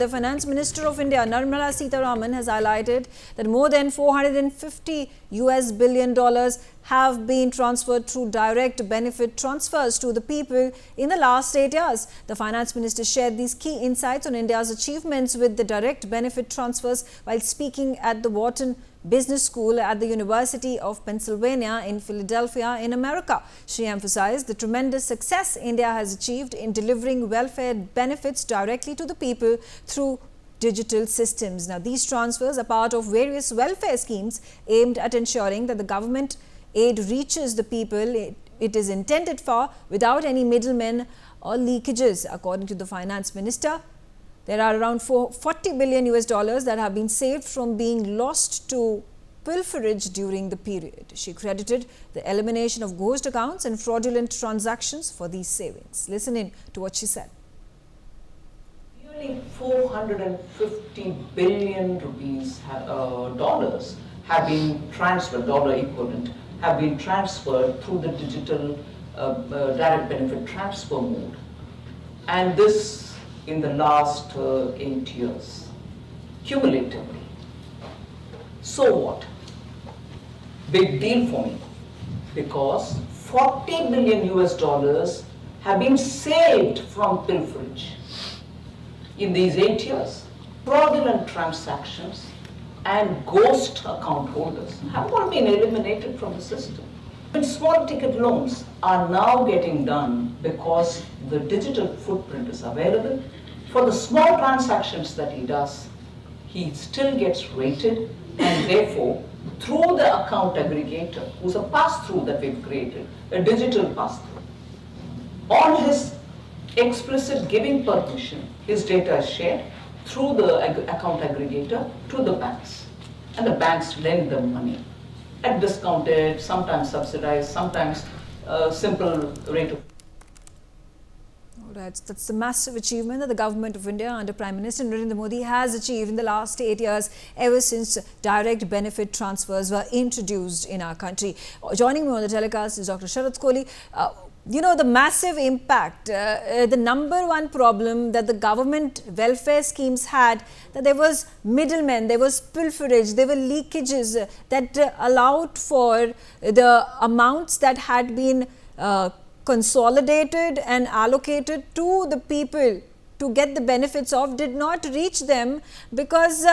The Finance Minister of India, Nirmala Sitharaman, has highlighted that more than $450 billion have been transferred through direct benefit transfers to the people in the last 8 years. The Finance Minister shared these key insights on India's achievements with the direct benefit transfers while speaking at the Wharton Business School at the University of Pennsylvania in Philadelphia in America. She emphasized the tremendous success India has achieved in delivering welfare benefits directly to the people through digital systems. Now, these transfers are part of various welfare schemes aimed at ensuring that the government aid reaches the people it is intended for without any middlemen or leakages. According to the Finance Minister, there are around $40 billion that have been saved from being lost to pilferage during the period. She credited the elimination of ghost accounts and fraudulent transactions for these savings. Listen in to what she said. Nearly 450 billion rupees dollars have been transferred, dollar equivalent, have been transferred through the digital direct benefit transfer mode. And this in the last 8 years, cumulatively. So what? Big deal for me, because $40 billion have been saved from pilferage in these 8 years. Fraudulent transactions and ghost account holders have all been eliminated from the system. And small ticket loans are now getting done because the digital footprint is available. For the small transactions that he does, he still gets rated, and therefore, through the account aggregator, who's a pass-through that we've created, a digital pass-through, on his explicit giving permission, his data is shared through the account aggregator to the banks. And the banks lend them money at discounted, sometimes subsidized, sometimes simple rate of. Right, that's the massive achievement that the government of India under Prime Minister Nirmala Modi has achieved in the last 8 years, ever since direct benefit transfers were introduced in our country. Joining me on the telecast is Dr. Sharath Kohli. You know, the massive impact, the number one problem that the government welfare schemes had, that there was middlemen, there was pilferage, there were leakages that allowed for the amounts that had been consolidated and allocated to the people to get the benefits of did not reach them because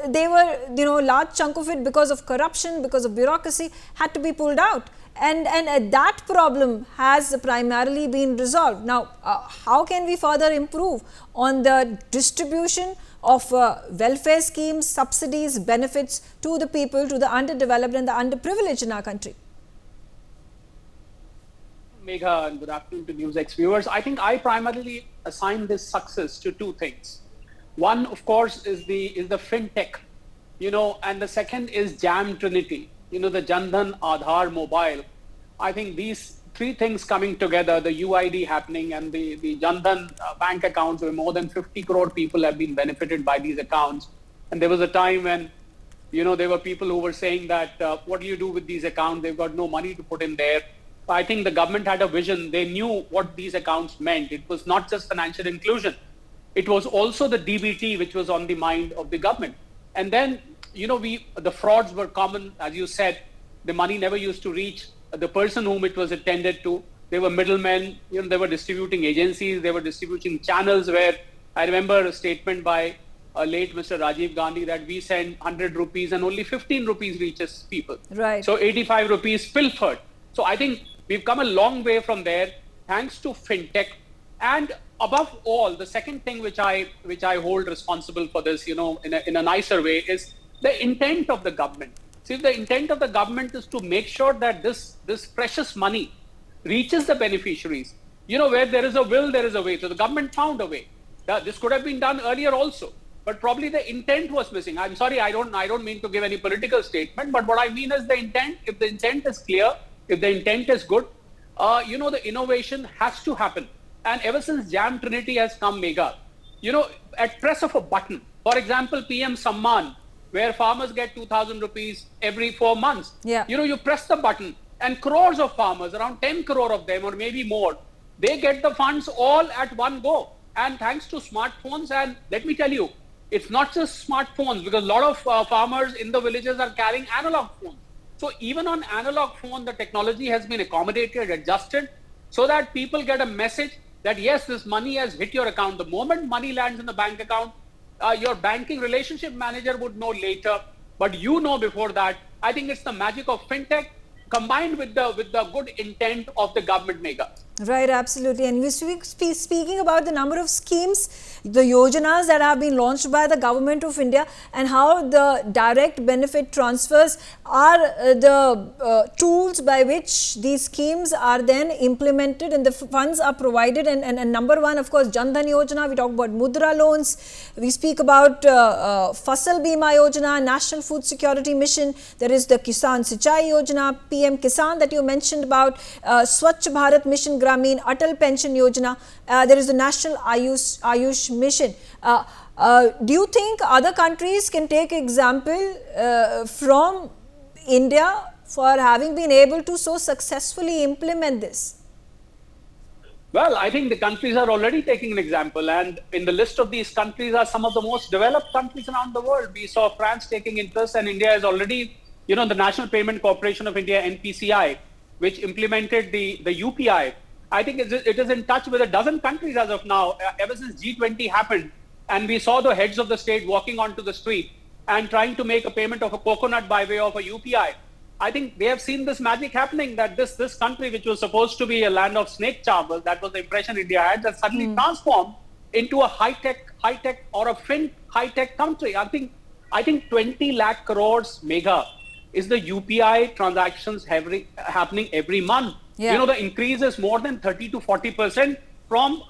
they were, large chunk of it, because of corruption, because of bureaucracy, had to be pulled out. And that problem has primarily been resolved. Now, how can we further improve on the distribution of welfare schemes, subsidies, benefits to the people, to the underdeveloped and the underprivileged in our country? Megha, and good afternoon to NewsX viewers. I think I primarily assign this success to two things. One, of course, is the fintech, and the second is Jam Trinity, the Jan Dhan Aadhaar mobile. I think these three things coming together, the UID happening and the Jan Dhan bank accounts, where more than 50 crore people have been benefited by these accounts. And there was a time when, there were people who were saying that, what do you do with these accounts? They've got no money to put in there. I think the government had a vision. They knew what these accounts meant. It was not just financial inclusion. It was also the DBT, which was on the mind of the government. And then, the frauds were common. As you said, the money never used to reach the person whom it was intended to. They were middlemen, they were distributing agencies, they were distributing channels where I remember a statement by late Mr. Rajiv Gandhi that we send 100 rupees and only 15 rupees reaches people. Right. So 85 rupees pilfered. So I think we've come a long way from there, thanks to fintech. And above all, the second thing which I hold responsible for this, in a nicer way, is the intent of the government. See, the intent of the government is to make sure that this precious money reaches the beneficiaries. Where there is a will, there is a way. So the government found a way. This could have been done earlier also, but probably the intent was missing. I'm sorry, I don't mean to give any political statement, but what I mean is the intent. If the intent is clear, if the intent is good, the innovation has to happen. And ever since Jam Trinity has come, Megha, at press of a button, for example, PM Samman, where farmers get 2,000 rupees every 4 months. Yeah. You press the button and crores of farmers, around 10 crore of them or maybe more, they get the funds all at one go. and thanks to smartphones. And let me tell you, it's not just smartphones, because a lot of farmers in the villages are carrying analog phones. So even on analog phone, the technology has been accommodated, adjusted, so that people get a message that yes, this money has hit your account. The moment money lands in the bank account, your banking relationship manager would know later, but you know before that. I think it's the magic of fintech combined with the good intent of the government maker. Right, absolutely. And we speaking about the number of schemes, the yojanas that have been launched by the government of India, and how the direct benefit transfers are the tools by which these schemes are then implemented and the funds are provided. And number one, of course, Jan Dhan Yojana, we talk about Mudra loans, we speak about Fasal Bima Yojana, National Food Security Mission, there is the Kisan Sinchai Yojana, PM Kisan that you mentioned about, Swachh Bharat Mission Gramin, Atal Pension Yojana, there is the National Ayush Mission. Do you think other countries can take example from India for having been able to so successfully implement this? Well, I think the countries are already taking an example, and in the list of these countries are some of the most developed countries around the world. We saw France taking interest, and India is already, the National Payment Corporation of India, NPCI, which implemented the UPI. I think it is in touch with a dozen countries as of now, ever since G20 happened, and we saw the heads of the state walking onto the street and trying to make a payment of a coconut by way of a UPI. I think they have seen this magic happening, that this country, which was supposed to be a land of snake charmers, that was the impression India had, that suddenly transformed into a high-tech or a high-tech country. I think 20 lakh crores mega is the UPI transactions happening every month. Yeah. The increase is more than 30 to 40% from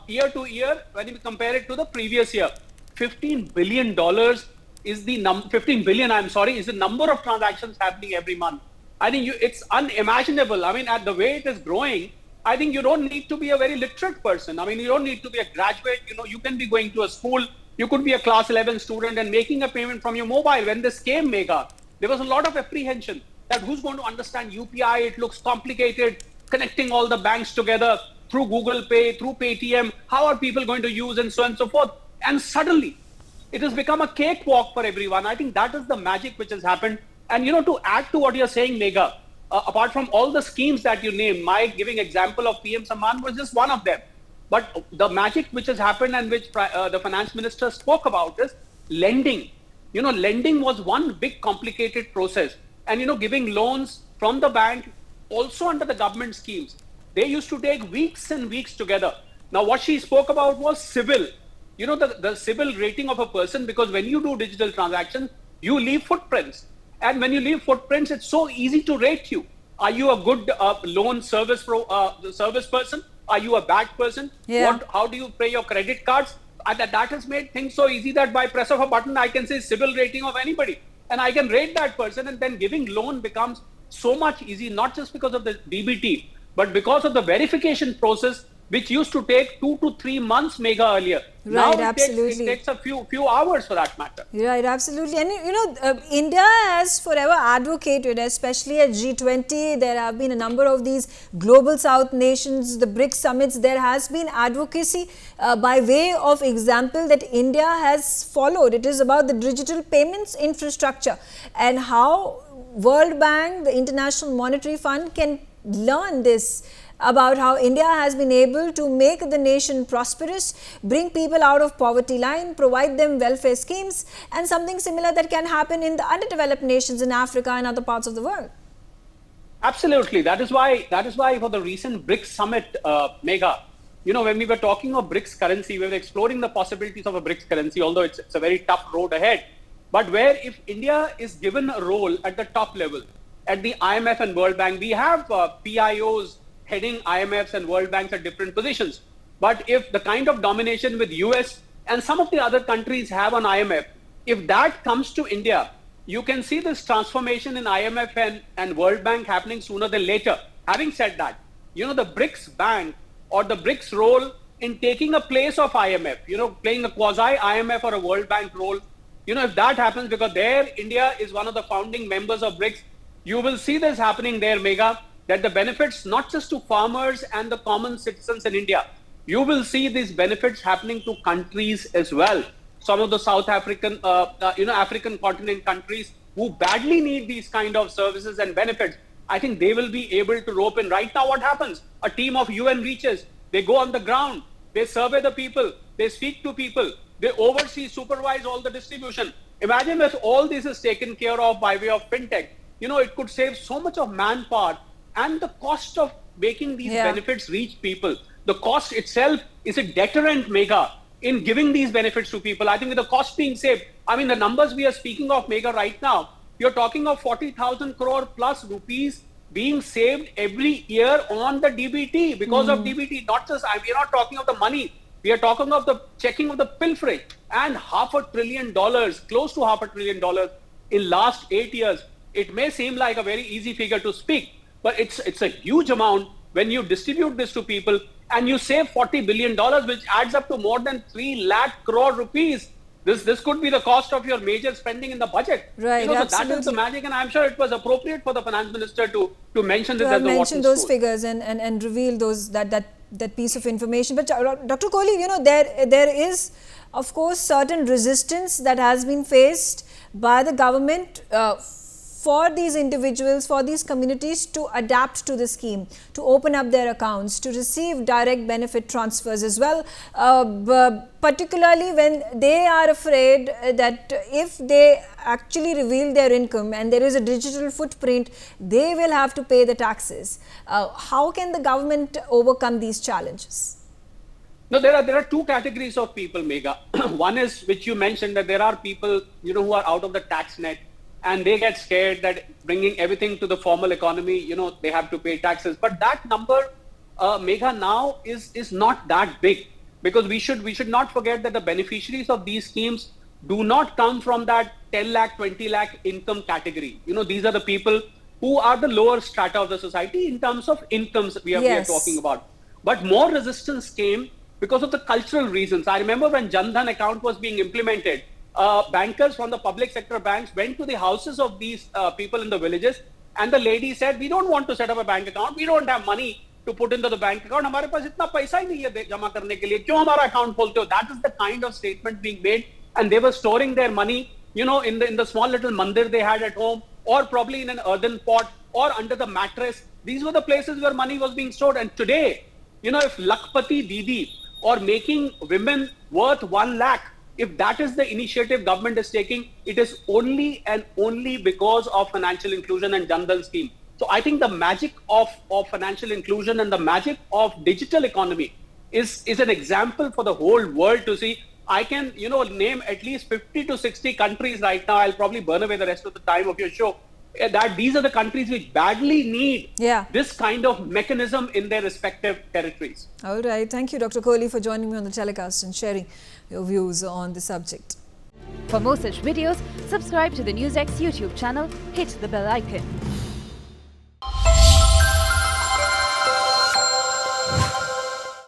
year to year when you compare it to the previous year. $15 billion is the number of transactions happening every month. I think it's unimaginable. I mean, at the way it is growing, I think you don't need to be a very literate person. I mean, you don't need to be a graduate. You can be going to a school. You could be a class 11 student and making a payment from your mobile. When this came mega, there was a lot of apprehension that who's going to understand UPI? It looks complicated, connecting all the banks together through Google Pay, through Paytm. How are people going to use, and so on and so forth? And suddenly, it has become a cakewalk for everyone. I think that is the magic which has happened. And to add to what you're saying, Megha, apart from all the schemes that you named, my giving example of PM Samman was just one of them. But the magic which has happened and which the finance minister spoke about is lending. Lending was one big complicated process. And, giving loans from the bank, also under the government schemes, they used to take weeks and weeks together. Now, what she spoke about was CIBIL. The CIBIL rating of a person, because when you do digital transactions, you leave footprints. And when you leave footprints, it's so easy to rate you. Are you a good loan service person? Are you a bad person? Yeah. How do you pay your credit cards? That has made things so easy that by press of a button, I can say CIBIL rating of anybody. And I can rate that person, and then giving loan becomes so much easy, not just because of the DBT, but because of the verification process, which used to take 2 to 3 months mega earlier. Right, now it takes a few hours for that matter. Right, absolutely. And India has forever advocated, especially at G20, there have been a number of these global South nations, the BRICS summits, there has been advocacy by way of example that India has followed. It is about the digital payments infrastructure and how World Bank, the International Monetary Fund can learn this about how India has been able to make the nation prosperous, bring people out of poverty line, provide them welfare schemes, and something similar that can happen in the underdeveloped nations in Africa and other parts of the world. Absolutely. That is why for the recent BRICS summit, Megha, when we were talking of BRICS currency, we were exploring the possibilities of a BRICS currency, although it's a very tough road ahead. But where if India is given a role at the top level, at the IMF and World Bank, we have PIOs heading IMFs and World Banks at different positions. But if the kind of domination with US and some of the other countries have on IMF, if that comes to India, you can see this transformation in IMF and World Bank happening sooner than later. Having said that, the BRICS Bank or the BRICS role in taking a place of IMF, playing a quasi-IMF or a World Bank role, if that happens, because there India is one of the founding members of BRICS, you will see this happening there, Megha, that the benefits not just to farmers and the common citizens in India, you will see these benefits happening to countries as well. Some of the South African, African continent countries who badly need these kind of services and benefits, I think they will be able to rope in. Right now, what happens? A team of UN reaches, they go on the ground, they survey the people, they speak to people, they oversee, supervise all the distribution. Imagine if all this is taken care of by way of fintech, it could save so much of manpower and the cost of making these benefits reach people. The cost itself is a deterrent, Megha, in giving these benefits to people. I think with the cost being saved, I mean, the numbers we are speaking of, Megha, right now, you're talking of 40,000 crore plus rupees being saved every year on the DBT because of DBT. Not just, we're not talking of the money. We are talking of the checking of the pilferage, and $500 billion, close to $500 billion in last 8 years. It may seem like a very easy figure to speak, but it's a huge amount when you distribute this to people and you save $40 billion, which adds up to more than 3 lakh crore rupees. This could be the cost of your major spending in the budget. Right, so that is the magic, and I'm sure it was appropriate for the finance minister to mention this at the Wharton those School. figures and reveal those that piece of information. But Dr. Kohli, there is, of course, certain resistance that has been faced by the government for these individuals, for these communities to adapt to the scheme, to open up their accounts, to receive direct benefit transfers as well, particularly when they are afraid that if they actually reveal their income and there is a digital footprint, they will have to pay the taxes. How can the government overcome these challenges? No, there are two categories of people, Megha. One is, which you mentioned, that there are people, who are out of the tax net, and they get scared that bringing everything to the formal economy, they have to pay taxes. But that number, Megha, now is not that big, because we should not forget that the beneficiaries of these schemes do not come from that 10 lakh, 20 lakh income category. These are the people who are the lower strata of the society in terms of incomes we are talking about. But more resistance came because of the cultural reasons. I remember when Jan Dhan account was being implemented, bankers from the public sector banks went to the houses of these people in the villages, and the lady said, we don't want to set up a bank account, we don't have money to put into the bank account, हमारे पास इतना पैसा ही नहीं है जमा करने के लिए, क्यों हमारा account खोलते हो? That is the kind of statement being made, and they were storing their money, in the small little mandir they had at home, or probably in an earthen pot, or under the mattress. These were the places where money was being stored. And today, if Lakpati Didi, or making women worth 1 lakh, if that is the initiative government is taking, it is only and only because of financial inclusion and Jan Dhan scheme. So I think the magic of financial inclusion and the magic of digital economy is an example for the whole world to see. I can, name at least 50 to 60 countries right now. I'll probably burn away the rest of the time of your show. That these are the countries which badly need this kind of mechanism in their respective territories. All right. Thank you, Dr. Kohli, for joining me on the telecast and sharing your views on the subject. For more such videos, subscribe to the NewsX YouTube channel, hit the bell icon.